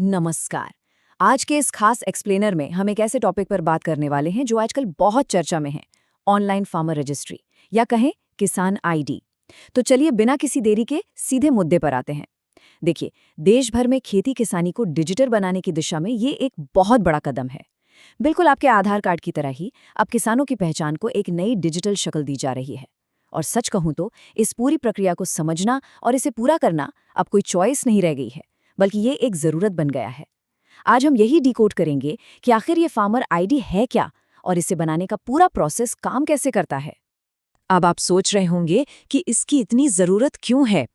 नमस्कार। आज के इस खास एक्सप्लेनर में हम एक ऐसे टॉपिक पर बात करने वाले हैं जो आजकल बहुत चर्चा में है, ऑनलाइन फार्मर रजिस्ट्री या कहें किसान आईडी। तो चलिए बिना किसी देरी के सीधे मुद्दे पर आते हैं। देखिए, देश भर में खेती किसानी को डिजिटल बनाने की दिशा में ये एक बहुत बड़ा कदम है। बिल्कुल आपके आधार कार्ड की तरह ही अब किसानों की पहचान को एक नई डिजिटल शक्ल दी जा रही है। और सच कहूं तो इस पूरी प्रक्रिया को समझना और इसे पूरा करना अब कोई चॉइस नहीं रह गई है, बल्कि ये एक ज़रूरत बन गया है। आज हम यही डिकोड करेंगे कि आखिर ये फार्मर आईडी है क्या और इसे बनाने का पूरा प्रोसेस काम कैसे करता है। अब आप सोच रहे होंगे कि इसकी इतनी ज़रूरत क्यों है।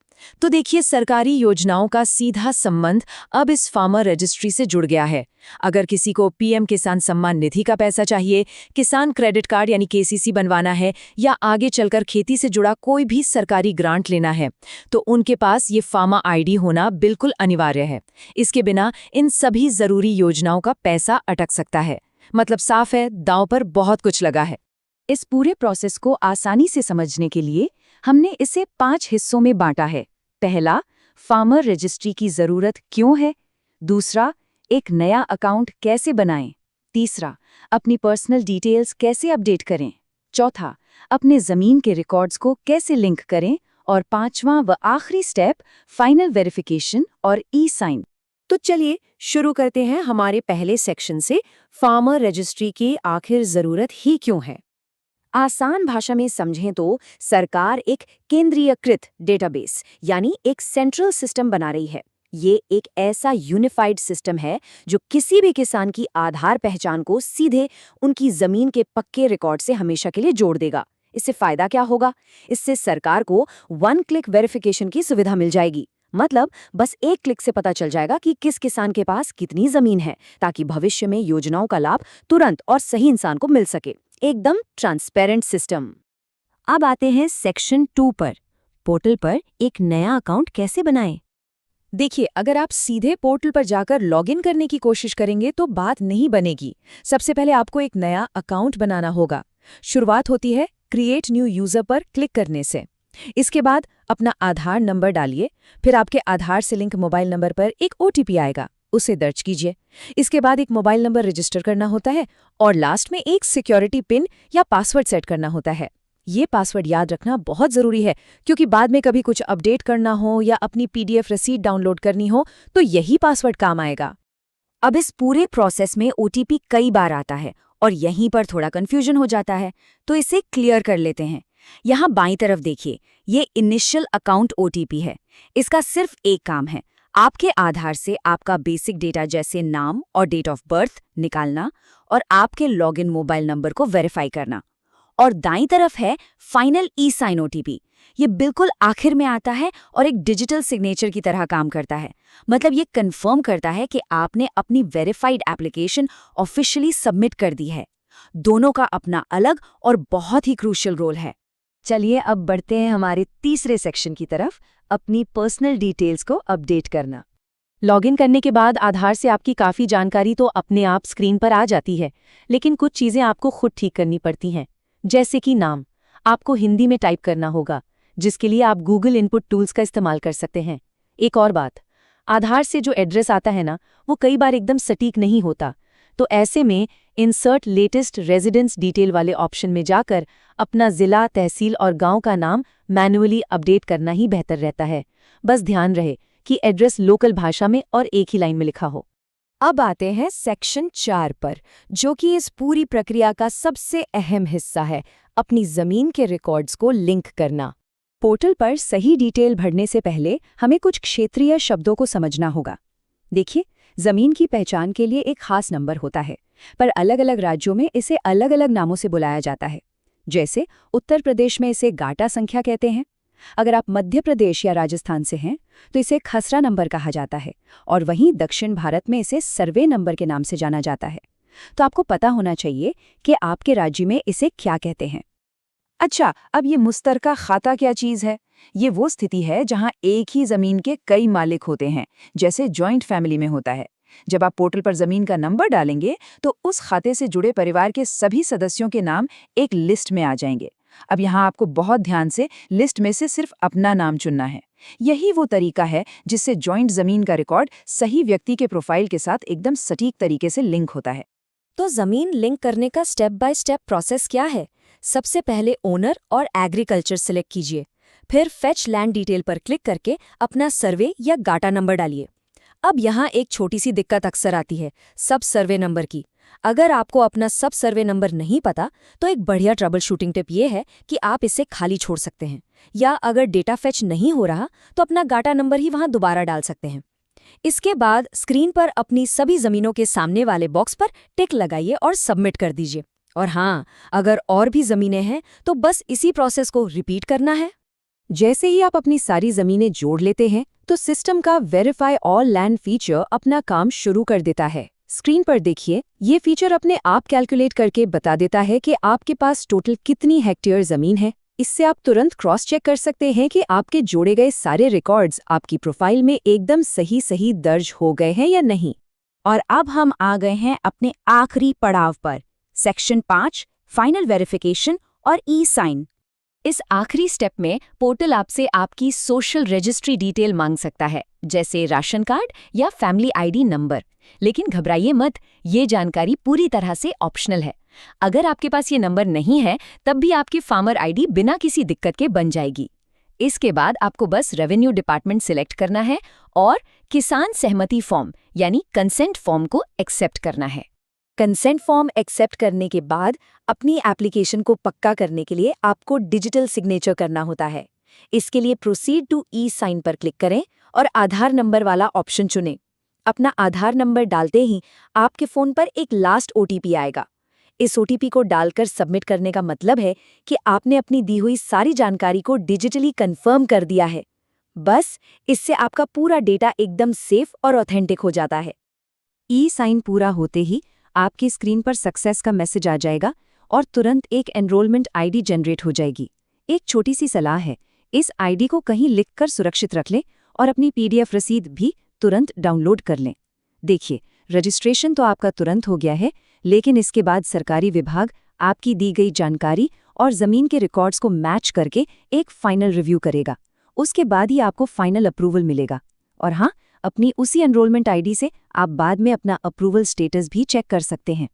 तो देखिए, सरकारी योजनाओं का सीधा संबंध अब इस फार्मर रजिस्ट्री से जुड़ गया है। अगर किसी को पीएम किसान सम्मान निधि का पैसा चाहिए, किसान क्रेडिट कार्ड यानी केसीसी बनवाना है या आगे चलकर खेती से जुड़ा कोई भी सरकारी ग्रांट लेना है, तो उनके पास ये फार्मर आईडी होना बिल्कुल अनिवार्य है। इसके बिना इन सभी ज़रूरी योजनाओं का पैसा अटक सकता है। मतलब साफ है, दांव पर बहुत कुछ लगा है। इस पूरे प्रोसेस को आसानी से समझने के लिए हमने इसे 5 हिस्सों में बांटा है। पहला, फार्मर रजिस्ट्री की जरूरत क्यों है। दूसरा, एक नया अकाउंट कैसे बनाएं। तीसरा, अपनी पर्सनल डिटेल्स कैसे अपडेट करें। चौथा, अपने जमीन के रिकॉर्ड्स को कैसे लिंक करें। और पांचवां व आखिरी स्टेप, फाइनल वेरिफिकेशन और ई साइन। तो चलिए शुरू करते हैं हमारे पहले सेक्शन से, फार्मर रजिस्ट्री की आखिर ज़रूरत ही क्यों है। आसान भाषा में समझें तो सरकार एक केंद्रीयकृत डेटाबेस यानी एक सेंट्रल सिस्टम बना रही है। ये एक ऐसा यूनिफाइड सिस्टम है जो किसी भी किसान की आधार पहचान को सीधे उनकी जमीन के पक्के रिकॉर्ड से हमेशा के लिए जोड़ देगा। इससे फायदा क्या होगा? इससे सरकार को 1 क्लिक वेरिफिकेशन की सुविधा मिल जाएगी। मतलब बस एक क्लिक से पता चल जाएगा कि किस किसान के पास कितनी जमीन है, ताकि भविष्य में योजनाओं का लाभ तुरंत और सही इंसान को मिल सके। एकदम ट्रांसपेरेंट सिस्टम। अब आते हैं सेक्शन 2 पर, पोर्टल पर एक नया अकाउंट कैसे बनाएं। देखिए, अगर आप सीधे पोर्टल पर जाकर लॉगिन करने की कोशिश करेंगे तो बात नहीं बनेगी। सबसे पहले आपको एक नया अकाउंट बनाना होगा। शुरुआत होती है क्रिएट न्यू यूजर पर क्लिक करने से। इसके बाद अपना आधार नंबर डालिए, फिर आपके आधार से लिंक मोबाइल नंबर पर एक ओटीपी आएगा, उसे दर्ज कीजिए। इसके बाद एक मोबाइल नंबर रजिस्टर करना होता है और लास्ट में एक सिक्योरिटी पिन या पासवर्ड सेट करना होता है। ये पासवर्ड याद रखना बहुत ज़रूरी है, क्योंकि बाद में कभी कुछ अपडेट करना हो या अपनी पीडीएफ रसीद डाउनलोड करनी हो तो यही पासवर्ड काम आएगा। अब इस पूरे प्रोसेस में ओटीपी कई बार आता है और यहीं पर थोड़ा कंफ्यूजन हो जाता है, तो इसे क्लियर कर लेते हैं। यहाँ बाईं तरफ देखिए, ये इनिशियल अकाउंट ओटीपी है। इसका सिर्फ एक काम है, आपके आधार से आपका बेसिक डेटा जैसे नाम और डेट ऑफ बर्थ निकालना और आपके लॉगिन मोबाइल नंबर को वेरीफाई करना। और दाईं तरफ है फाइनल ई साइन ओटीपी। ये बिल्कुल आखिर में आता है और एक डिजिटल सिग्नेचर की तरह काम करता है। मतलब ये कंफर्म करता है कि आपने अपनी वेरीफाइड एप्लीकेशन ऑफिशियली सबमिट कर दी है। दोनों का अपना अलग और बहुत ही क्रूशियल रोल है। चलिए अब बढ़ते हैं हमारे तीसरे सेक्शन की तरफ, अपनी पर्सनल डिटेल्स को अपडेट करना। लॉगिन करने के बाद आधार से आपकी काफ़ी जानकारी तो अपने आप स्क्रीन पर आ जाती है, लेकिन कुछ चीज़ें आपको खुद ठीक करनी पड़ती हैं। जैसे कि नाम आपको हिंदी में टाइप करना होगा, जिसके लिए आप गूगल इनपुट टूल्स का इस्तेमाल कर सकते हैं। एक और बात, आधार से जो एड्रेस आता है ना, वो कई बार एकदम सटीक नहीं होता, तो ऐसे में इंसर्ट लेटेस्ट रेजिडेंस डिटेल वाले ऑप्शन में जाकर अपना ज़िला, तहसील और गांव का नाम मैन्युअली अपडेट करना ही बेहतर रहता है। बस ध्यान रहे कि एड्रेस लोकल भाषा में और एक ही लाइन में लिखा हो। अब आते हैं सेक्शन 4 पर, जो कि इस पूरी प्रक्रिया का सबसे अहम हिस्सा है, अपनी जमीन के रिकॉर्ड्स को लिंक करना। पोर्टल पर सही डिटेल भरने से पहले हमें कुछ क्षेत्रीय शब्दों को समझना होगा। देखिए, जमीन की पहचान के लिए एक खास नंबर होता है, पर अलग अलग राज्यों में इसे अलग अलग नामों से बुलाया जाता है। जैसे उत्तर प्रदेश में इसे गाटा संख्या कहते हैं। अगर आप मध्य प्रदेश या राजस्थान से हैं तो इसे खसरा नंबर कहा जाता है, और वहीं दक्षिण भारत में इसे सर्वे नंबर के नाम से जाना जाता है। तो आपको पता होना चाहिए कि आपके राज्य में इसे क्या कहते हैं। अच्छा, अब ये मुश्तरका खाता क्या चीज़ है? ये वो स्थिति है जहां एक ही जमीन के कई मालिक होते हैं, जैसे जॉइंट फैमिली में होता है। जब आप पोर्टल पर जमीन का नंबर डालेंगे तो उस खाते से जुड़े परिवार के सभी सदस्यों के नाम एक लिस्ट में आ जाएंगे। अब यहाँ आपको बहुत ध्यान से लिस्ट में से सिर्फ अपना नाम चुनना है। यही वो तरीका है जिससे जॉइंट जमीन का रिकॉर्ड सही व्यक्ति के प्रोफाइल के साथ एकदम सटीक तरीके से लिंक होता है। तो जमीन लिंक करने का स्टेप बाय स्टेप प्रोसेस क्या है? सबसे पहले ओनर और एग्रीकल्चर सिलेक्ट कीजिए। फिर फेच लैंड डिटेल पर क्लिक करके अपना सर्वे या गाटा नंबर डालिए। अब यहाँ एक छोटी सी दिक्कत अक्सर आती है, सब सर्वे नंबर की। अगर आपको अपना सब सर्वे नंबर नहीं पता तो एक बढ़िया ट्रबल शूटिंग टिप ये है कि आप इसे खाली छोड़ सकते हैं, या अगर डेटा फेच नहीं हो रहा तो अपना गाटा नंबर ही वहां दोबारा डाल सकते हैं। इसके बाद स्क्रीन पर अपनी सभी जमीनों के सामने वाले बॉक्स पर टिक लगाइए और सबमिट कर दीजिए। और हाँ, अगर और भी जमीनें हैं तो बस इसी प्रोसेस को रिपीट करना है। जैसे ही आप अपनी सारी जमीनें जोड़ लेते हैं तो सिस्टम का वेरीफाई ऑल लैंड फीचर अपना काम शुरू कर देता है। स्क्रीन पर देखिए, ये फीचर अपने आप कैलकुलेट करके बता देता है कि आपके पास टोटल कितनी हेक्टेयर जमीन है। इससे आप तुरंत क्रॉस चेक कर सकते हैं कि आपके जोड़े गए सारे रिकॉर्ड्स आपकी प्रोफाइल में एकदम सही दर्ज हो गए हैं या नहीं। और अब हम आ गए हैं अपने आखिरी पड़ाव पर, सेक्शन 5, फाइनल वेरिफिकेशन और ई साइन। इस आखिरी स्टेप में पोर्टल आपसे आपकी सोशल रजिस्ट्री डिटेल मांग सकता है, जैसे राशन कार्ड या फैमिली आईडी नंबर। लेकिन घबराइए मत, ये जानकारी पूरी तरह से ऑप्शनल है। अगर आपके पास ये नंबर नहीं है तब भी आपकी फार्मर आईडी बिना किसी दिक्कत के बन जाएगी। इसके बाद आपको बस रेवेन्यू डिपार्टमेंट सिलेक्ट करना है और किसान सहमति फॉर्म यानी कंसेंट फॉर्म को एक्सेप्ट करना है। कंसेंट फॉर्म एक्सेप्ट करने के बाद अपनी एप्लीकेशन को पक्का करने के लिए आपको डिजिटल सिग्नेचर करना होता है। इसके लिए प्रोसीड टू ई साइन पर क्लिक करें और आधार नंबर वाला ऑप्शन चुनें। अपना आधार नंबर डालते ही आपके फ़ोन पर एक लास्ट ओटीपी आएगा। इस ओटीपी को डालकर सबमिट करने का मतलब है कि आपने अपनी दी हुई सारी जानकारी को डिजिटली कंफर्म कर दिया है। बस इससे आपका पूरा डेटा एकदम सेफ और ऑथेंटिक हो जाता है। ई साइन पूरा होते ही आपकी स्क्रीन पर सक्सेस का मैसेज आ जाएगा और तुरंत एक एनरोलमेंट आईडी जनरेट हो जाएगी। एक छोटी सी सलाह है, इस आईडी को कहीं लिखकर सुरक्षित रख लें और अपनी पीडीएफ रसीद भी तुरंत डाउनलोड कर लें। देखिए, रजिस्ट्रेशन तो आपका तुरंत हो गया है, लेकिन इसके बाद सरकारी विभाग आपकी दी गई जानकारी और जमीन के रिकॉर्ड्स को मैच करके एक फाइनल रिव्यू करेगा। उसके बाद ही आपको फाइनल अप्रूवल मिलेगा। और हाँ, अपनी उसी एनरोलमेंट आईडी से आप बाद में अपना अप्रूवल स्टेटस भी चेक कर सकते हैं।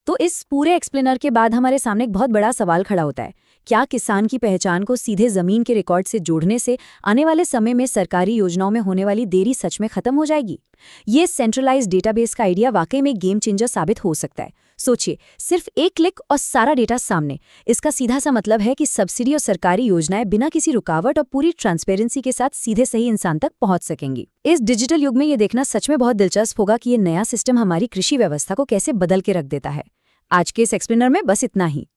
तो इस पूरे एक्सप्लेनर के बाद हमारे सामने एक बहुत बड़ा सवाल खड़ा होता है, क्या किसान की पहचान को सीधे जमीन के रिकॉर्ड से जोड़ने से आने वाले समय में सरकारी योजनाओं में होने वाली देरी सच में खत्म हो जाएगी? ये सेंट्रलाइज्ड डेटाबेस का आइडिया वाकई में गेम चेंजर साबित हो सकता है। सोचिए, सिर्फ एक क्लिक और सारा डेटा सामने। इसका सीधा सा मतलब है कि सब्सिडी और सरकारी योजनाएं बिना किसी रुकावट और पूरी ट्रांसपेरेंसी के साथ सीधे सही इंसान तक पहुंच सकेंगी। इस डिजिटल युग में ये देखना सच में बहुत दिलचस्प होगा कि ये नया सिस्टम हमारी कृषि व्यवस्था को कैसे बदल के रख देता है। आज के इस एक्सप्लेनर में बस इतना ही।